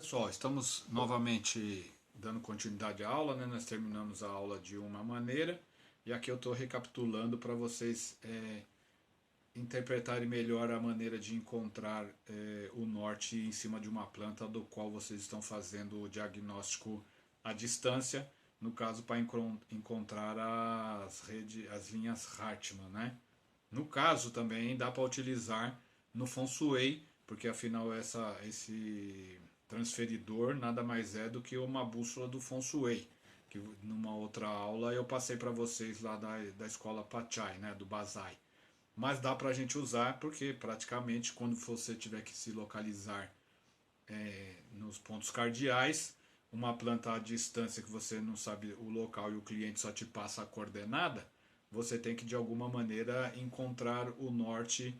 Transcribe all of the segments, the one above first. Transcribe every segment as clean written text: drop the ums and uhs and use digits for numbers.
Pessoal, estamos novamente dando continuidade à aula, né? Nós terminamos a aula de uma maneira e aqui eu estou recapitulando para vocês interpretarem melhor a maneira de encontrar o norte em cima de uma planta do qual vocês estão fazendo o diagnóstico à distância, no caso para encontrar as linhas Hartmann, né? No caso também dá para utilizar no Feng Shui, porque afinal esse transferidor nada mais é do que uma bússola do Feng Shui, que numa outra aula eu passei para vocês lá da escola Pachai, né, do Bazai. Mas dá para a gente usar porque praticamente quando você tiver que se localizar nos pontos cardeais, uma planta à distância que você não sabe o local e o cliente só te passa a coordenada, você tem que de alguma maneira encontrar o norte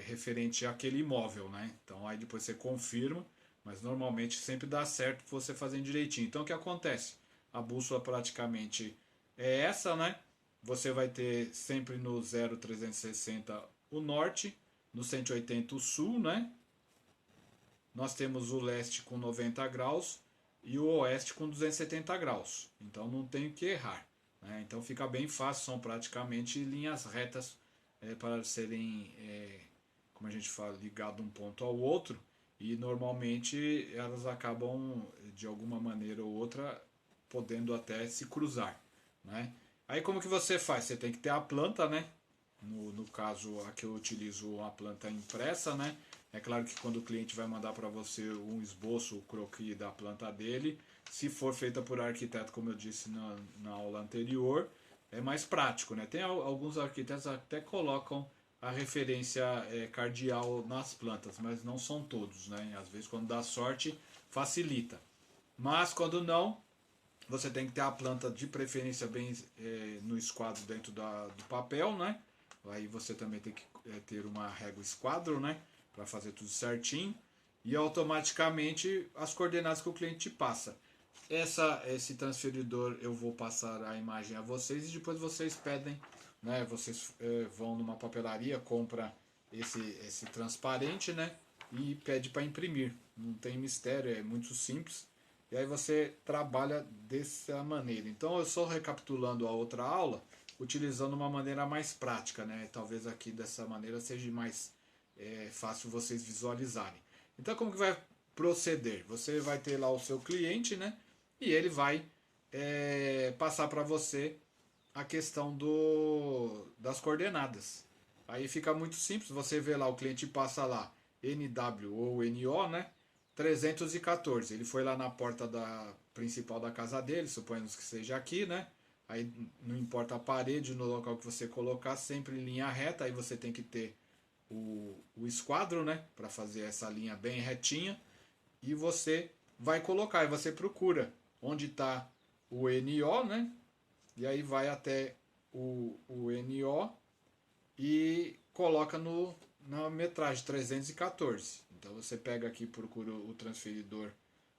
referente àquele imóvel, né? Então aí depois você confirma, mas normalmente sempre dá certo você fazendo direitinho. Então o que acontece? A bússola praticamente é essa, né? Você vai ter sempre no 0,360 o norte, no 180 o sul, né? Nós temos o leste com 90 graus e o oeste com 270 graus. Então não tem que errar. Né? Então fica bem fácil, são praticamente linhas retas para serem, como a gente fala, ligado um ponto ao outro. E normalmente elas acabam, de alguma maneira ou outra, podendo até se cruzar. Né? Aí como que você faz? Você tem que ter a planta, né? No caso, aqui eu utilizo a planta impressa, né? É claro que quando o cliente vai mandar para você um esboço, o croquis da planta dele, se for feita por arquiteto, como eu disse na aula anterior, é mais prático, né? Tem alguns arquitetos até colocam a referência cardial nas plantas, mas não são todos, né? Às vezes, quando dá sorte, facilita. Mas quando não, você tem que ter a planta de preferência bem no esquadro dentro do papel, né? Aí você também tem que ter uma régua esquadro, né? Para fazer tudo certinho. E automaticamente as coordenadas que o cliente te passa. Esse transferidor eu vou passar a imagem a vocês e depois vocês pedem, né? Vocês vão numa papelaria, compra esse transparente, né? E pede para imprimir. Não tem mistério, é muito simples. E aí você trabalha dessa maneira. Então eu só recapitulando a outra aula, utilizando uma maneira mais prática, né? Talvez aqui dessa maneira seja mais fácil vocês visualizarem. Então como que vai proceder? Você vai ter lá o seu cliente, né? E ele vai passar para você a questão das coordenadas. Aí fica muito simples, você vê lá, o cliente passa lá NW ou NO, né? 314. Ele foi lá na porta principal da casa dele, suponhamos que seja aqui, né? Aí não importa a parede, no local que você colocar, sempre em linha reta, aí você tem que ter o esquadro, né? Para fazer essa linha bem retinha. E você vai colocar, e você procura onde está o NO, né? E aí vai até o NO e coloca na metragem 314. Então você pega aqui e procura o transferidor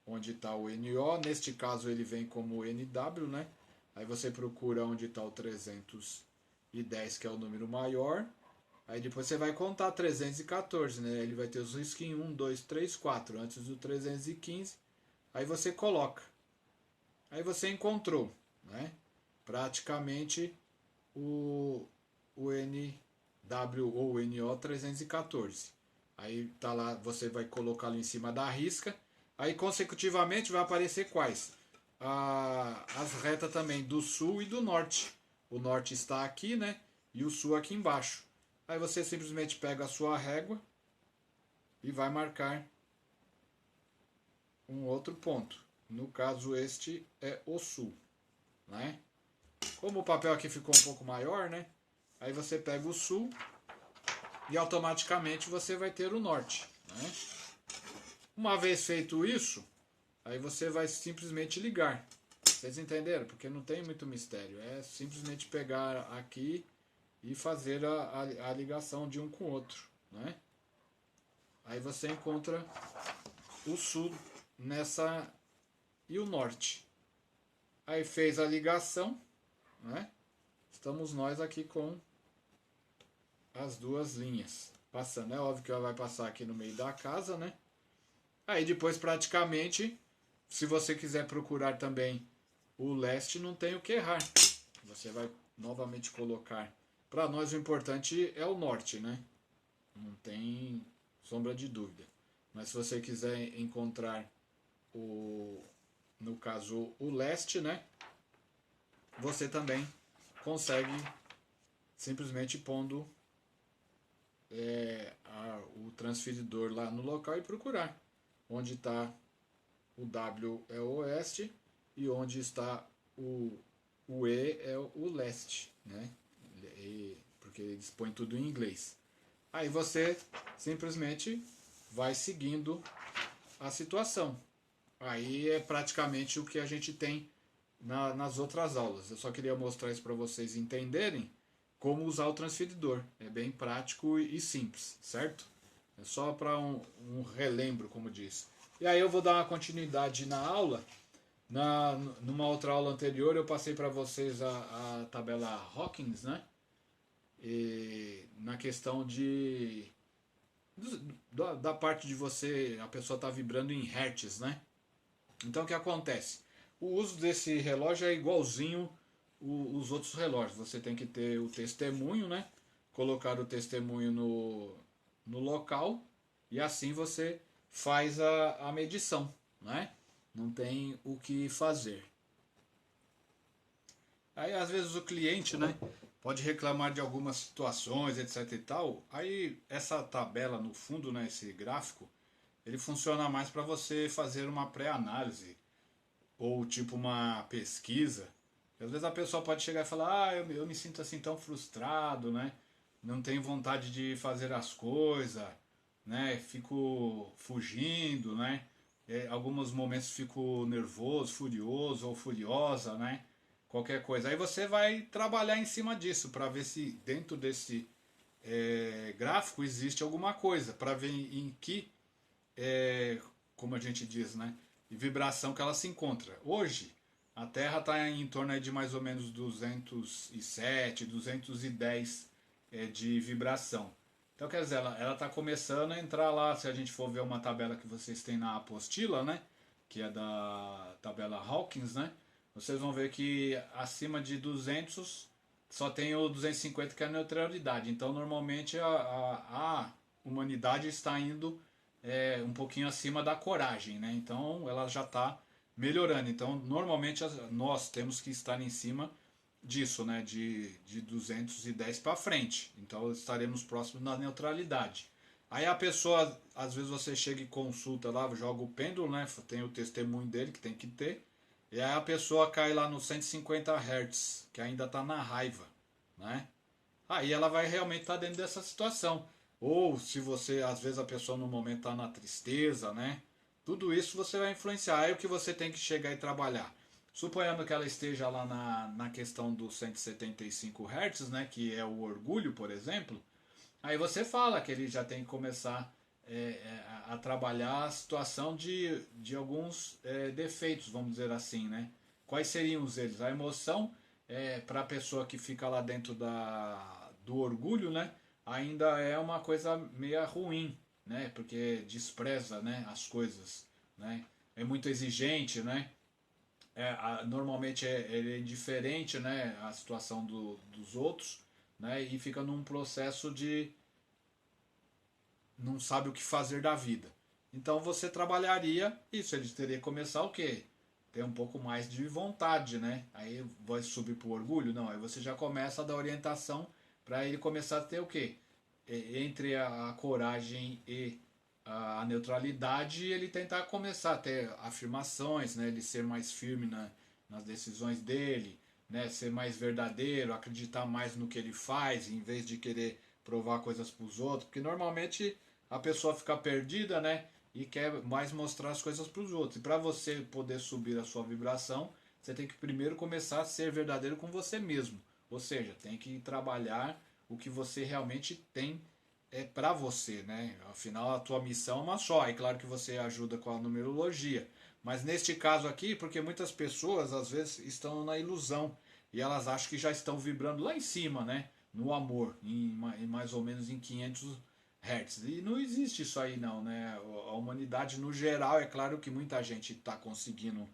onde está o NO. Neste caso ele vem como NW, né? Aí você procura onde está o 310, que é o número maior. Aí depois você vai contar 314, né? Ele vai ter os risquinhos 1, 2, 3, 4 antes do 315. Aí você coloca. Aí você encontrou, né? Praticamente o, o NW ou NO 314. Aí tá lá, você vai colocar ali em cima da risca. Aí consecutivamente vai aparecer quais? As retas também do sul e do norte. O norte está aqui, né? E o sul aqui embaixo. Aí você simplesmente pega a sua régua e vai marcar um outro ponto. No caso, este é o sul, né? Como o papel aqui ficou um pouco maior, né? Aí você pega o sul e automaticamente você vai ter o norte, né? Uma vez feito isso, aí você vai simplesmente ligar. Vocês entenderam? Porque não tem muito mistério. É simplesmente pegar aqui e fazer a ligação de um com o outro, né? Aí você encontra o sul nessa e o norte. Aí fez a ligação, né? Estamos nós aqui com as duas linhas passando. É óbvio que ela vai passar aqui no meio da casa, né? Aí depois praticamente, se você quiser procurar também o leste, não tem o que errar. Você vai novamente colocar. Para nós o importante é o norte, né? Não tem sombra de dúvida. Mas se você quiser encontrar no caso o leste, né? Você também consegue simplesmente pondo o transferidor lá no local e procurar onde está o W é o oeste e onde está o E é o leste, né? Porque eles põem tudo em inglês. Aí você simplesmente vai seguindo a situação. Aí é praticamente o que a gente tem nas outras aulas. Eu só queria mostrar isso para vocês entenderem como usar o transferidor. É bem prático e simples, certo? É só para um relembro, como diz. E aí eu vou dar uma continuidade na aula. Numa outra aula anterior eu passei para vocês a tabela Hawkins, né? E na questão da parte de você, a pessoa está vibrando em hertz, né? Então o que acontece? O uso desse relógio é igualzinho os outros relógios. Você tem que ter o testemunho, né? Colocar o testemunho no local e assim você faz a medição, né? Não tem o que fazer. Aí às vezes o cliente, né, pode reclamar de algumas situações, etc e tal. Aí essa tabela no fundo, né, esse gráfico, ele funciona mais para você fazer uma pré-análise ou tipo uma pesquisa. Às vezes a pessoa pode chegar e falar: "Ah, eu me sinto assim tão frustrado, né? Não tenho vontade de fazer as coisas, né? Fico fugindo, né? Alguns momentos fico nervoso, furioso ou furiosa, né? Qualquer coisa." Aí você vai trabalhar em cima disso para ver se dentro desse gráfico existe alguma coisa, para ver em que, como a gente diz, né? Vibração que ela se encontra. Hoje, a Terra está em torno de mais ou menos 207, 210 de vibração. Então, quer dizer, ela está começando a entrar lá. Se a gente for ver uma tabela que vocês têm na apostila, né? Que é da tabela Hawkins, né? Vocês vão ver que acima de 200 só tem o 250 que é a neutralidade. Então, normalmente a humanidade está indo um pouquinho acima da coragem, né? Então, ela já está melhorando. Então, normalmente nós temos que estar em cima disso, né? De 210 para frente. Então, estaremos próximos da neutralidade. Aí a pessoa, às vezes você chega e consulta lá, joga o pêndulo, né? Tem o testemunho dele que tem que ter. E aí a pessoa cai lá no 150 Hz, que ainda está na raiva, né? Aí ela vai realmente estar dentro dessa situação. Ou se você, às vezes a pessoa no momento está na tristeza, né? Tudo isso você vai influenciar. Aí o que você tem que chegar e trabalhar. Suponhando que ela esteja lá na questão dos 175 Hz, né? Que é o orgulho, por exemplo. Aí você fala que ele já tem que começar a trabalhar a situação de alguns defeitos, vamos dizer assim, né? Quais seriam eles? A emoção, para a pessoa que fica lá dentro do orgulho, né? Ainda é uma coisa meio ruim, né? Porque despreza, né, as coisas, né? É muito exigente, né? Normalmente ele é indiferente, né, à situação dos outros, né? E fica num processo de não sabe o que fazer da vida. Então você trabalharia isso, ele teria que começar o quê? Ter um pouco mais de vontade, né? Aí vai subir pro orgulho? Não, aí você já começa a dar orientação para ele começar a ter o quê? Entre a coragem e a neutralidade, ele tentar começar a ter afirmações, né? Ele ser mais firme nas decisões dele, né? Ser mais verdadeiro, acreditar mais no que ele faz, em vez de querer provar coisas para os outros, porque normalmente a pessoa fica perdida, né? E quer mais mostrar as coisas para os outros. E para você poder subir a sua vibração, você tem que primeiro começar a ser verdadeiro com você mesmo. Ou seja, tem que trabalhar o que você realmente tem para você, né? Afinal, a tua missão é uma só. É claro que você ajuda com a numerologia. Mas neste caso aqui, porque muitas pessoas às vezes estão na ilusão e elas acham que já estão vibrando lá em cima, né? No amor, em mais ou menos em 500 Hertz. E não existe isso aí não, né? A humanidade no geral, é claro que muita gente está conseguindo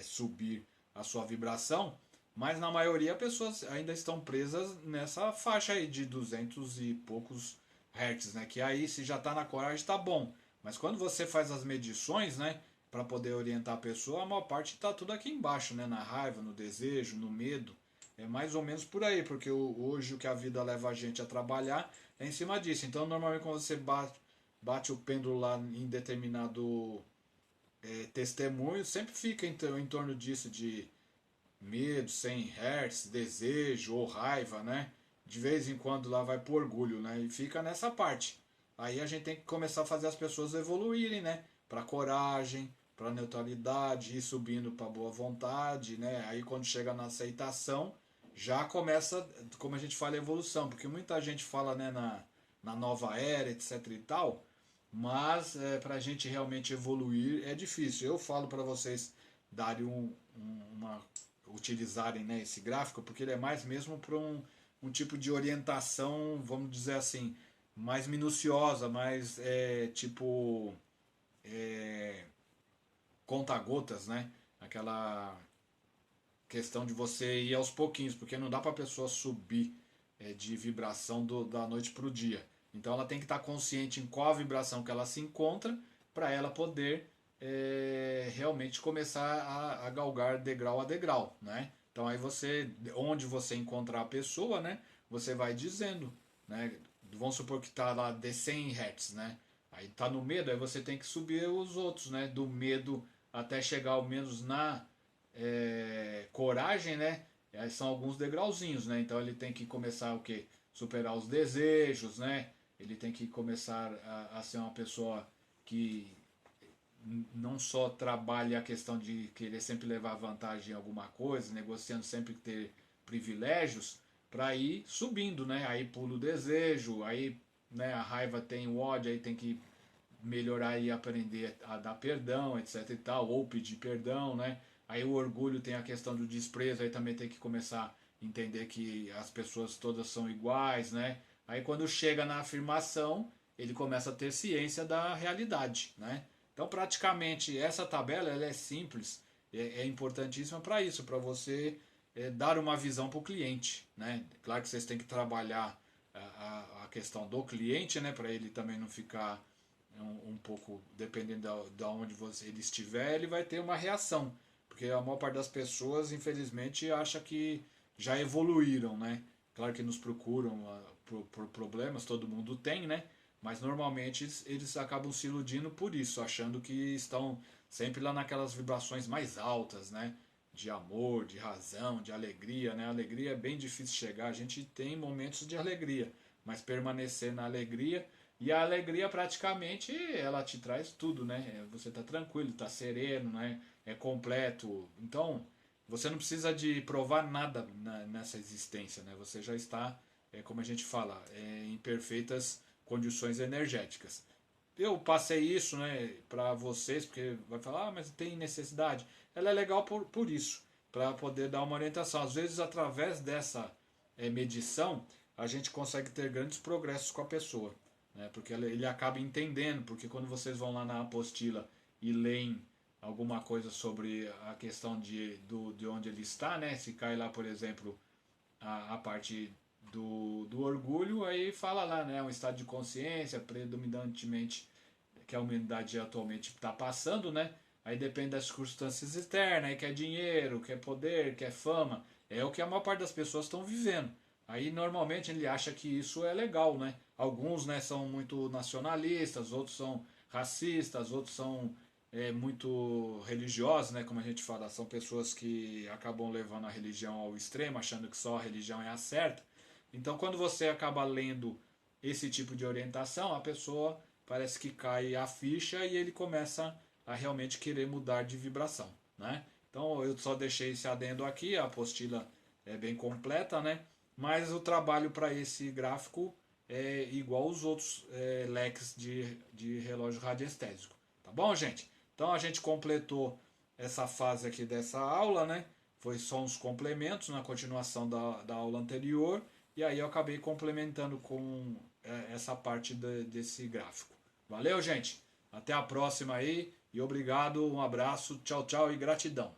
subir a sua vibração, mas na maioria pessoas ainda estão presas nessa faixa aí de 200 e poucos Hertz, né? Que aí se já está na coragem tá bom, mas quando você faz as medições, né, para poder orientar a pessoa, a maior parte está tudo aqui embaixo, né? Na raiva, no desejo, no medo. É mais ou menos por aí, porque hoje o que a vida leva a gente a trabalhar é em cima disso. Então, normalmente, quando você bate o pêndulo lá em determinado testemunho, sempre fica em torno disso, de medo, 100 Hz, desejo ou raiva, né? De vez em quando lá vai pro orgulho, né? E fica nessa parte. Aí a gente tem que começar a fazer as pessoas evoluírem, né? Para coragem, para neutralidade, ir subindo para boa vontade, né? Aí quando chega na aceitação, já começa, como a gente fala, a evolução, porque muita gente fala, né, na nova era, etc e tal, mas para a gente realmente evoluir é difícil. Eu falo para vocês darem uma utilizarem, né, esse gráfico, porque ele é mais mesmo para um tipo de orientação, vamos dizer assim, mais minuciosa, mais tipo conta-gotas, né? Aquela questão de você ir aos pouquinhos, porque não dá para a pessoa subir de vibração da noite para o dia. Então ela tem que estar consciente em qual a vibração que ela se encontra para ela poder realmente começar a galgar degrau a degrau, né? Então aí você, onde você encontrar a pessoa, né? Você vai dizendo, né? Vamos supor que está lá de 100 Hz, né? Aí está no medo, aí você tem que subir os outros, né? Do medo até chegar ao menos na coragem, né? Aí são alguns degrauzinhos, né? Então ele tem que começar o quê? Superar os desejos, né? Ele tem que começar a ser uma pessoa que não só trabalha a questão de querer sempre levar vantagem em alguma coisa, negociando sempre ter privilégios, para ir subindo, né? Aí pula o desejo, aí né, a raiva tem o ódio, aí tem que melhorar e aprender a dar perdão, etc e tal, ou pedir perdão, né? Aí o orgulho tem a questão do desprezo, aí também tem que começar a entender que as pessoas todas são iguais, né? Aí quando chega na afirmação, ele começa a ter ciência da realidade, né? Então praticamente essa tabela ela é simples, é importantíssima para isso, para você dar uma visão para o cliente, né? Claro que vocês têm que trabalhar a questão do cliente, né? Para ele também não ficar um pouco, dependendo da onde ele estiver, ele vai ter uma reação. Porque a maior parte das pessoas, infelizmente, acha que já evoluíram, né? Claro que nos procuram por problemas, todo mundo tem, né? Mas normalmente eles acabam se iludindo por isso, achando que estão sempre lá naquelas vibrações mais altas, né? De amor, de razão, de alegria, né? A alegria é bem difícil chegar. A gente tem momentos de alegria, mas permanecer na alegria e a alegria praticamente ela te traz tudo, né? Você tá tranquilo, tá sereno, né? É completo. Então, você não precisa de provar nada nessa existência, né? Você já está, como a gente fala, em perfeitas condições energéticas. Eu passei isso, né, para vocês, porque vai falar, mas tem necessidade. Ela é legal por isso, para poder dar uma orientação. Às vezes, através dessa medição, a gente consegue ter grandes progressos com a pessoa, né, porque ele acaba entendendo, porque quando vocês vão lá na apostila e leem alguma coisa sobre a questão de onde ele está, né, se cai lá, por exemplo, a parte do orgulho, aí fala lá, né? Um estado de consciência predominantemente que a humanidade atualmente está passando, né? Aí depende das circunstâncias externas, aí quer dinheiro, quer poder, quer fama. É o que a maior parte das pessoas estão vivendo. Aí normalmente ele acha que isso é legal, né? Alguns, né, são muito nacionalistas, outros são racistas, outros são muito religiosos, né? Como a gente fala, são pessoas que acabam levando a religião ao extremo, achando que só a religião é a certa. Então, quando você acaba lendo esse tipo de orientação, a pessoa parece que cai a ficha e ele começa a realmente querer mudar de vibração, né? Então, eu só deixei esse adendo aqui, a apostila é bem completa, né? Mas o trabalho para esse gráfico é igual aos outros leques de relógio radiestésico. Tá bom, gente? Então a gente completou essa fase aqui dessa aula, né? Foi só uns complementos na continuação da aula anterior. E aí eu acabei complementando com essa parte desse gráfico. Valeu, gente? Até a próxima aí e obrigado, um abraço, tchau, tchau e gratidão.